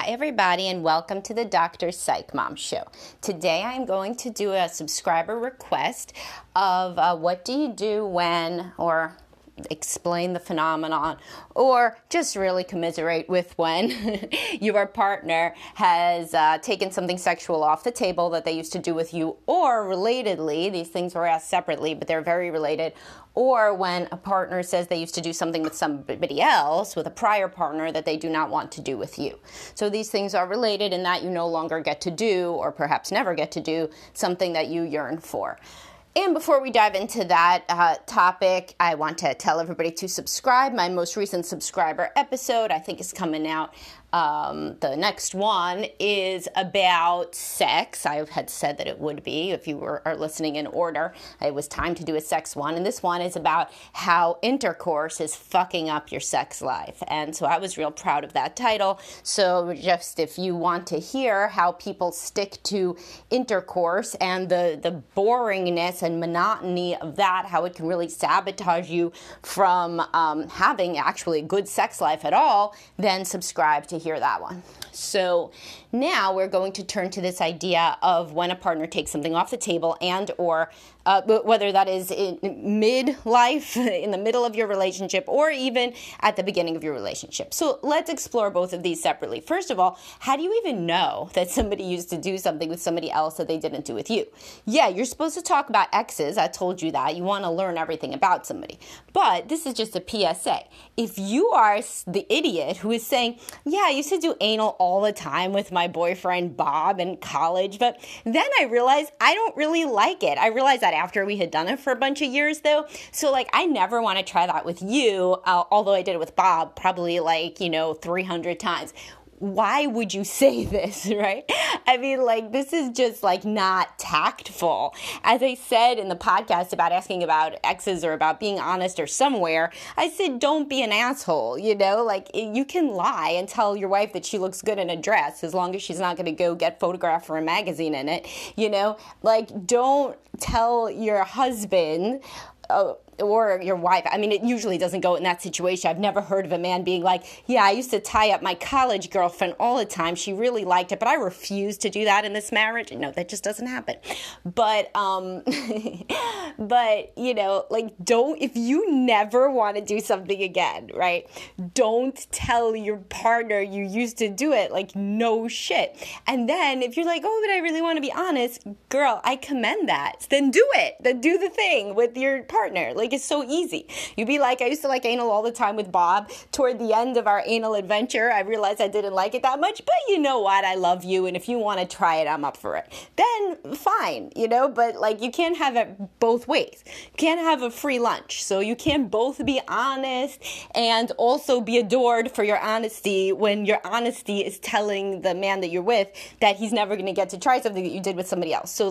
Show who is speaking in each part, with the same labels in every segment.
Speaker 1: everybody, and welcome to the Dr. Psych Mom Show. Today I'm going to do a subscriber request of what do you do when, or explain the phenomenon, or just really commiserate with when your partner has taken something sexual off the table that they used to do with you, or relatedly, these things were asked separately, but they're very related, or when a partner says they used to do something with somebody else, with a prior partner, that they do not want to do with you. So these things are related in that you no longer get to do, or perhaps never get to do, something that you yearn for. And before we dive into that topic, I want to tell everybody to subscribe. My most recent subscriber episode, I think, is coming out. The next one is about sex. I had said that it would be, if you are listening in order. It was time to do a sex one. And this one is about how intercourse is fucking up your sex life. And so I was real proud of that title. So just if you want to hear how people stick to intercourse and the boringness and monotony of that, how it can really sabotage you from having actually a good sex life at all, then subscribe to hear that one. So now we're going to turn to this idea of when a partner takes something off the table and or whether that is in midlife, in the middle of your relationship, or even at the beginning of your relationship. So let's explore both of these separately. First of all, how do you even know that somebody used to do something with somebody else that they didn't do with you? Yeah, you're supposed to talk about exes. I told you that. You want to learn everything about somebody. But this is just a PSA. If you are the idiot who is saying, yeah, I used to do anal all the time with my boyfriend Bob in college, but then I realized I don't really like it. I realized that after we had done it for a bunch of years, though. So, I never want to try that with you, although I did it with Bob probably 300 times. Why would you say this, right? I mean, this is just not tactful. As I said in the podcast about asking about exes or about being honest or somewhere, I said, don't be an asshole, you can lie and tell your wife that she looks good in a dress as long as she's not going to go get photographed for a magazine in it, don't tell your husband, or your wife. I mean, it usually doesn't go in that situation. I've never heard of a man being like, yeah, I used to tie up my college girlfriend all the time. She really liked it, but I refuse to do that in this marriage. No, that just doesn't happen. But, if you never want to do something again, right? Don't tell your partner you used to do it. No shit. And then if you're like, oh, but I really want to be honest, girl, I commend that. Then do it. Then do the thing with your partner. It's so easy. You'd be like, I used to like anal all the time with Bob. Toward the end of our anal adventure, I realized I didn't like it that much, but you know what? I love you, and if you want to try it, I'm up for it. Then fine, but you can't have it both ways. You can't have a free lunch. So you can't both be honest and also be adored for your honesty when your honesty is telling the man that you're with that he's never going to get to try something that you did with somebody else. So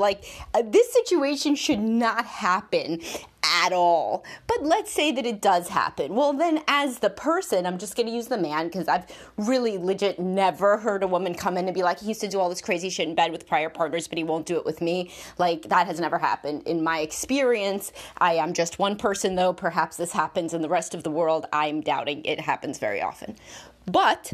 Speaker 1: this situation should not happen at all. But let's say that it does happen. Well, then as the person, I'm just going to use the man because I've really legit never heard a woman come in and be like, he used to do all this crazy shit in bed with prior partners, but he won't do it with me. That has never happened in my experience. I am just one person, though. Perhaps this happens in the rest of the world. I'm doubting it happens very often. But,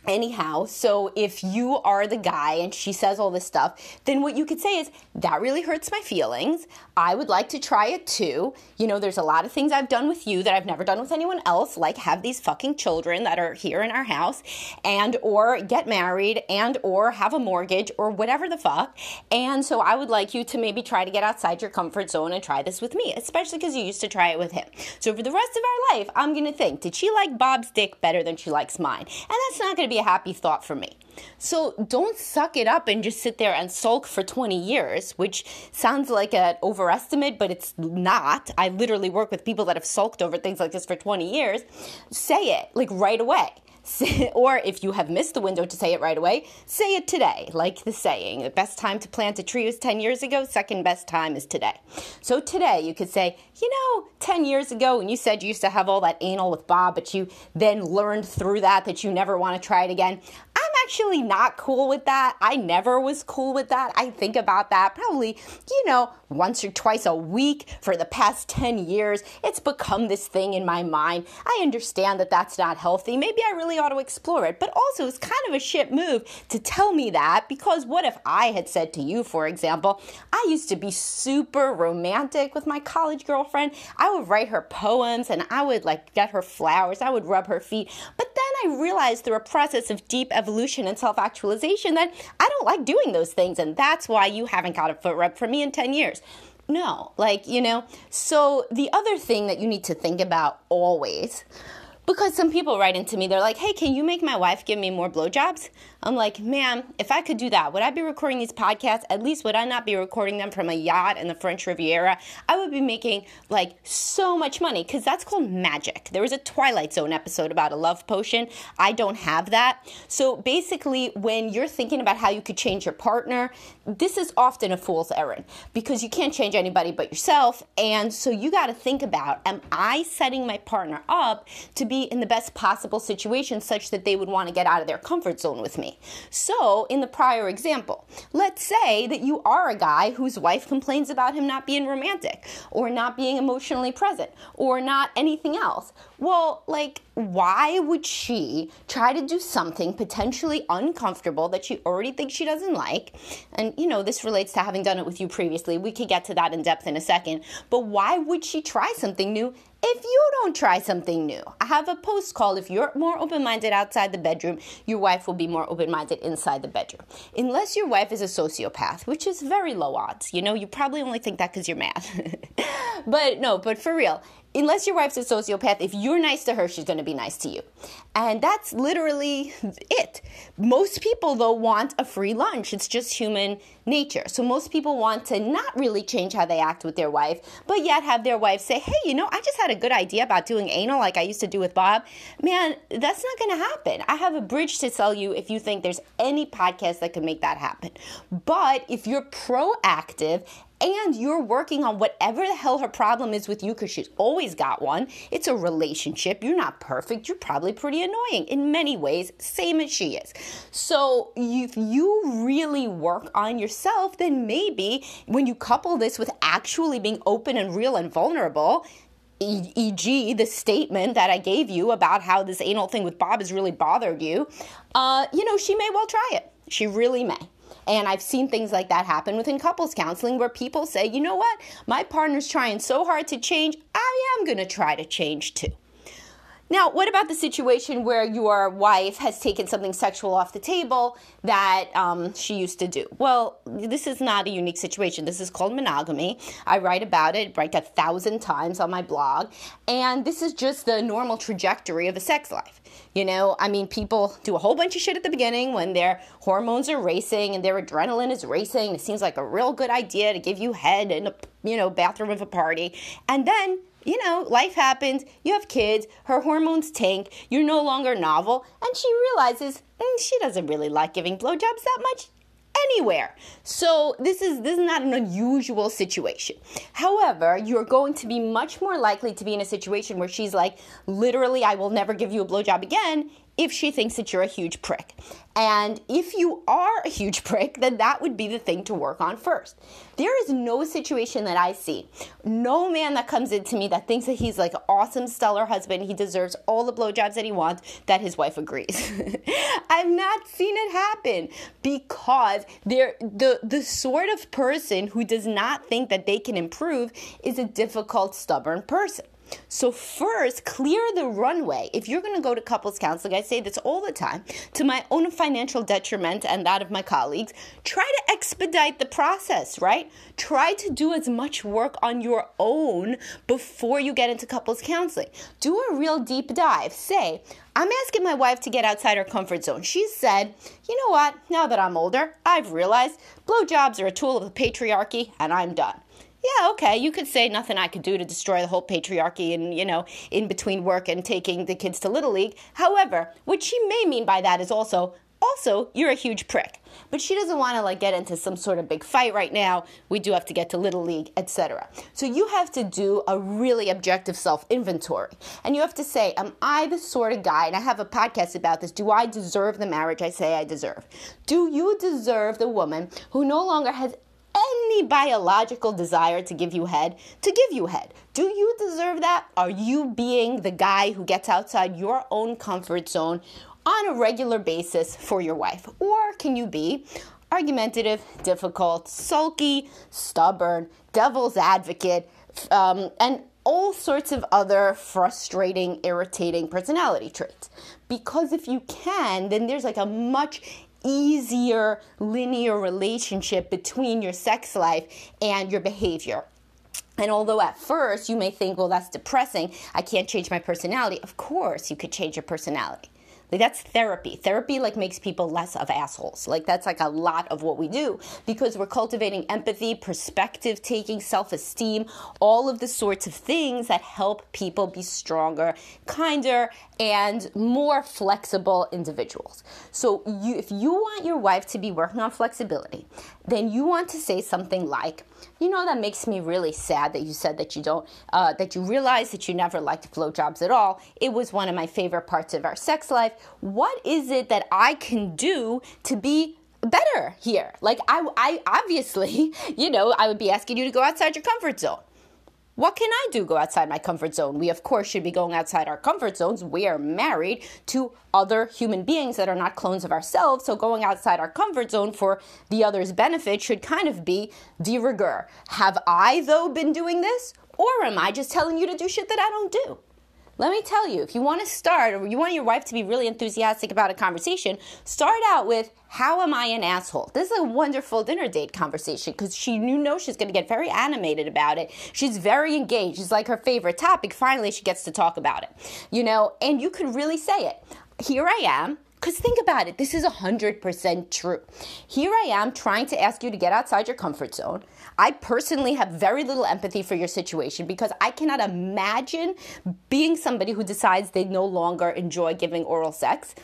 Speaker 1: anyhow, so if you are the guy and she says all this stuff, then what you could say is, that really hurts my feelings. I would like to try it too. There's a lot of things I've done with you that I've never done with anyone else, like have these fucking children that are here in our house, and or get married, and or have a mortgage, or whatever the fuck. And so I would like you to maybe try to get outside your comfort zone and try this with me, especially because you used to try it with him. So for the rest of our life, I'm going to think, did she like Bob's dick better than she likes mine? And that's not going to be a happy thought for me. So don't suck it up and just sit there and sulk for 20 years, which sounds like an overestimate, but it's not. I literally work with people that have sulked over things like this for 20 years. Say it, right away. Or if you have missed the window to say it right away, say it today. Like the saying, the best time to plant a tree was 10 years ago, second best time is today. So today you could say, 10 years ago when you said you used to have all that anal with Bob, but you then learned through that you never want to try it again, I'm actually not cool with that. I never was cool with that. I think about that probably, once or twice a week for the past 10 years. It's become this thing in my mind. I understand that that's not healthy. Maybe I really ought to explore it. But also, it's kind of a shit move to tell me that, because what if I had said to you, for example, I used to be super romantic with my college girlfriend. I would write her poems and I would get her flowers. I would rub her feet. But then I realized through a process of deep evolution and self-actualization that I don't like doing those things. And that's why you haven't got a foot rub from me in 10 years. No, So the other thing that you need to think about always, because some people write into me, they're like, hey, can you make my wife give me more blowjobs? I'm like, ma'am, if I could do that, would I be recording these podcasts? At least would I not be recording them from a yacht in the French Riviera? I would be making so much money, because that's called magic. There was a Twilight Zone episode about a love potion. I don't have that. So basically, when you're thinking about how you could change your partner, this is often a fool's errand, because you can't change anybody but yourself. And so you got to think about, am I setting my partner up to be in the best possible situation such that they would want to get out of their comfort zone with me? So in the prior example, let's say that you are a guy whose wife complains about him not being romantic or not being emotionally present or not anything else. Well, why would she try to do something potentially uncomfortable that she already thinks she doesn't like? And, this relates to having done it with you previously. We could get to that in depth in a second. But why would she try something new if you don't try something new? I have a post called, if you're more open-minded outside the bedroom, your wife will be more open-minded inside the bedroom. Unless your wife is a sociopath, which is very low odds. You probably only think that because you're mad. But for real, unless your wife's a sociopath, if you're nice to her, she's going to be nice to you. And that's literally it. Most people, though, want a free lunch. It's just human nature. So most people want to not really change how they act with their wife, but yet have their wife say, hey, I just had a good idea about doing anal like I used to do with Bob. Man, that's not going to happen. I have a bridge to sell you if you think there's any podcast that can make that happen. But if you're proactive and you're working on whatever the hell her problem is with you, because she's always got one. It's a relationship. You're not perfect. You're probably pretty annoying in many ways, same as she is. So if you really work on yourself, then maybe when you couple this with actually being open and real and vulnerable, e.g. the statement that I gave you about how this anal thing with Bob has really bothered you, she may well try it. She really may. And I've seen things like that happen within couples counseling where people say, you know what, my partner's trying so hard to change, I am going to try to change too. Now, what about the situation where your wife has taken something sexual off the table that she used to do? Well, this is not a unique situation. This is called monogamy. I write about it 1,000 times on my blog. And this is just the normal trajectory of a sex life. People do a whole bunch of shit at the beginning when their hormones are racing and their adrenaline is racing. It seems like a real good idea to give you head in a bathroom of a party. And then life happens, you have kids, her hormones tank, you're no longer novel, and she realizes she doesn't really like giving blowjobs that much anywhere. So this is not an unusual situation. However, you're going to be much more likely to be in a situation where she's like, literally, I will never give you a blowjob again, if she thinks that you're a huge prick. And if you are a huge prick, then that would be the thing to work on first. There is no situation that I see, no man that comes into me that thinks that he's like an awesome, stellar husband, he deserves all the blowjobs that he wants, that his wife agrees. I've not seen it happen, because the sort of person who does not think that they can improve is a difficult, stubborn person. So first, clear the runway. If you're going to go to couples counseling, I say this all the time, to my own financial detriment and that of my colleagues, try to expedite the process, right? Try to do as much work on your own before you get into couples counseling. Do a real deep dive. Say, I'm asking my wife to get outside her comfort zone. She said, you know what, now that I'm older, I've realized blowjobs are a tool of the patriarchy and I'm done. Yeah, okay, you could say nothing I could do to destroy the whole patriarchy and, in between work and taking the kids to Little League. However, what she may mean by that is also, Also, you're a huge prick. But she doesn't want to like get into some sort of big fight right now. We do have to get to Little League, etc. So you have to do a really objective self-inventory. And you have to say, am I the sort of guy, and I have a podcast about this, do I deserve the marriage I say I deserve? Do you deserve the woman who no longer has any biological desire to give you head? Do you deserve that? Are you being the guy who gets outside your own comfort zone on a regular basis for your wife? Or can you be argumentative, difficult, sulky, stubborn, devil's advocate, and all sorts of other frustrating, irritating personality traits? Because if you can, then there's like a much easier linear relationship between your sex life and your behavior. And although at first you may think, well, that's depressing, I can't change my personality. Of course you could change your personality. Like, that's therapy. Therapy like makes people less of assholes. Like, that's like a lot of what we do, because we're cultivating empathy, perspective taking, self-esteem, all of the sorts of things that help people be stronger, kinder, and more flexible individuals. So if you want your wife to be working on flexibility, then you want to say something like, you know, that makes me really sad that you said that you don't, that you realized that you never liked blowjobs at all. It was one of my favorite parts of our sex life. What is it that I can do to be better here? Like, I obviously, you know, I would be asking you to go outside your comfort zone. What can I do go outside my comfort zone? We, of course, should be going outside our comfort zones. We are married to other human beings that are not clones of ourselves. So going outside our comfort zone for the other's benefit should kind of be de rigueur. Have I, though, been doing this? Or am I just telling you to do shit that I don't do? Let me tell you, if you want to start, or you want your wife to be really enthusiastic about a conversation, start out with, how am I an asshole? This is a wonderful dinner date conversation, because you know she's going to get very animated about it. She's very engaged. It's like her favorite topic. Finally, she gets to talk about it, you know, and you could really say it. Here I am. Because think about it, this is 100% true. Here I am trying to ask you to get outside your comfort zone. I personally have very little empathy for your situation, because I cannot imagine being somebody who decides they no longer enjoy giving oral sex.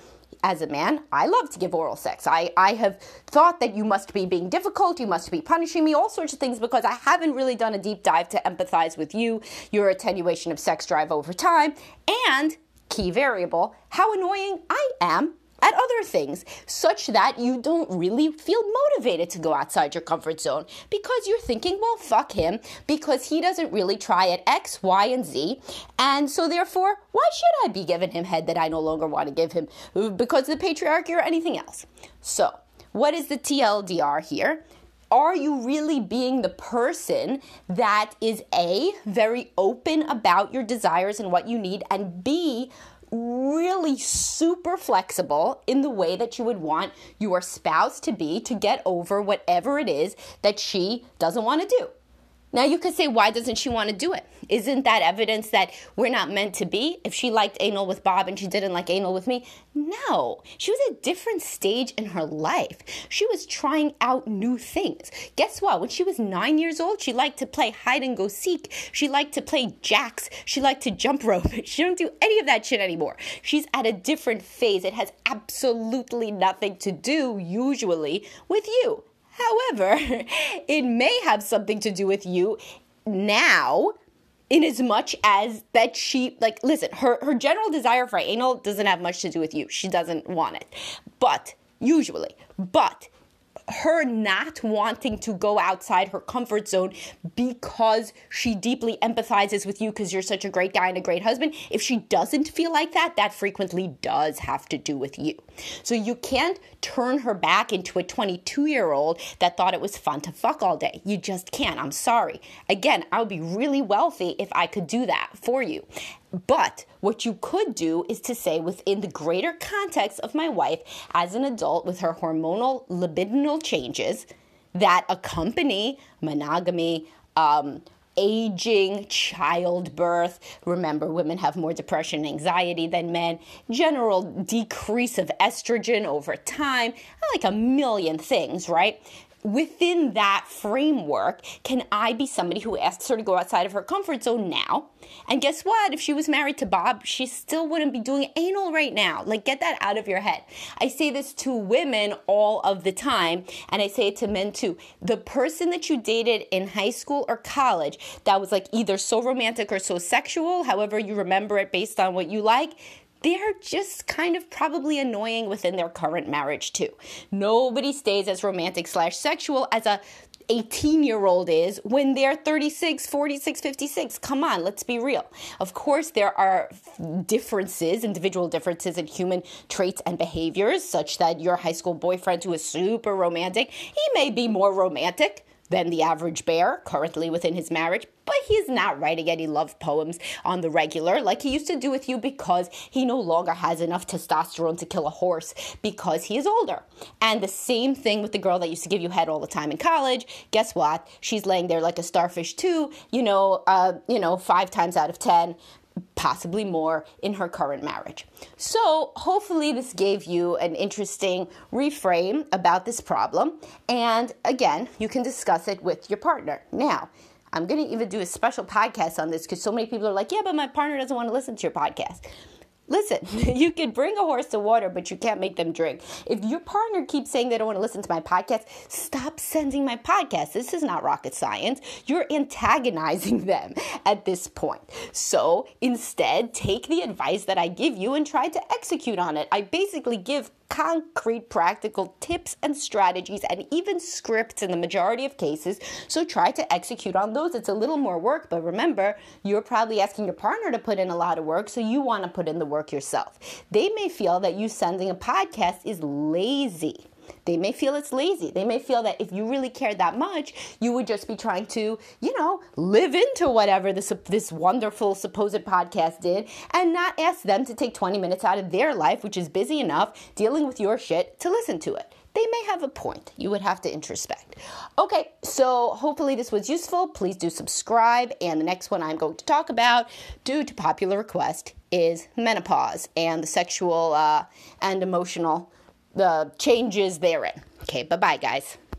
Speaker 1: As a man, I love to give oral sex. I have thought that you must be being difficult, you must be punishing me, all sorts of things, because I haven't really done a deep dive to empathize with you, your attenuation of sex drive over time, and, key variable, how annoying I am at other things, such that you don't really feel motivated to go outside your comfort zone, because you're thinking, well, fuck him, because he doesn't really try at X, Y, and Z, and so therefore, why should I be giving him head that I no longer want to give him, because of the patriarchy or anything else? So, what is the TLDR here? Are you really being the person that is A, very open about your desires and what you need, and B, really super flexible in the way that you would want your spouse to be to get over whatever it is that she doesn't want to do? Now, you could say, why doesn't she want to do it? Isn't that evidence that we're not meant to be? If she liked anal with Bob and she didn't like anal with me? No. She was at a different stage in her life. She was trying out new things. Guess what? When she was 9 years old, she liked to play hide and go seek. She liked to play jacks. She liked to jump rope. She don't do any of that shit anymore. She's at a different phase. It has absolutely nothing to do, usually, with you. However, it may have something to do with you now, in as much as that she, like, listen, her general desire for anal doesn't have much to do with you. She doesn't want it. But, usually, her not wanting to go outside her comfort zone because she deeply empathizes with you because you're such a great guy and a great husband, if she doesn't feel like that, that frequently does have to do with you. So you can't turn her back into a 22-year-old that thought it was fun to fuck all day. You just can't. I'm sorry. Again, I would be really wealthy if I could do that for you. But what you could do is to say, within the greater context of my wife as an adult with her hormonal libidinal changes that accompany monogamy, aging, childbirth, remember women have more depression and anxiety than men, general decrease of estrogen over time, like a million things, right? within that framework, can I be somebody who asks her to go outside of her comfort zone now? And guess what? If she was married to Bob, she still wouldn't be doing anal right now. Like, get that out of your head. I say this to women all of the time, and I say it to men too. The person that you dated in high school or college that was like either so romantic or so sexual, however you remember it based on what you like, they're just kind of probably annoying within their current marriage too. Nobody stays as romantic/sexual as a 18-year-old is when they're 36, 46, 56. Come on, let's be real. Of course, there are differences, individual differences in human traits and behaviors, such that your high school boyfriend who is super romantic, he may be more romantic than the average bear currently within his marriage, but he's not writing any love poems on the regular like he used to do with you because he no longer has enough testosterone to kill a horse because he is older. And the same thing with the girl that used to give you head all the time in college. Guess what? She's laying there like a starfish too, 5 times out of 10. Possibly more in her current marriage. So hopefully this gave you an interesting reframe about this problem. And again, you can discuss it with your partner. Now, I'm going to even do a special podcast on this because so many people are like, yeah, but my partner doesn't want to listen to your podcast. Listen, you can bring a horse to water, but you can't make them drink. If your partner keeps saying they don't want to listen to my podcast, stop sending my podcast. This is not rocket science. You're antagonizing them at this point. So instead, take the advice that I give you and try to execute on it. I basically give concrete, practical tips and strategies and even scripts in the majority of cases. So try to execute on those. It's a little more work, but remember, you're probably asking your partner to put in a lot of work, so you want to put in the work yourself. They may feel that you sending a podcast is lazy. They may feel it's lazy. They may feel that if you really cared that much, you would just be trying to, live into whatever this wonderful supposed podcast did and not ask them to take 20 minutes out of their life, which is busy enough, dealing with your shit, to listen to it. They may have a point. You would have to introspect. Okay, so hopefully this was useful. Please do subscribe. And the next one I'm going to talk about, due to popular request, is menopause and the sexual and emotional the changes therein. Okay, bye-bye, guys.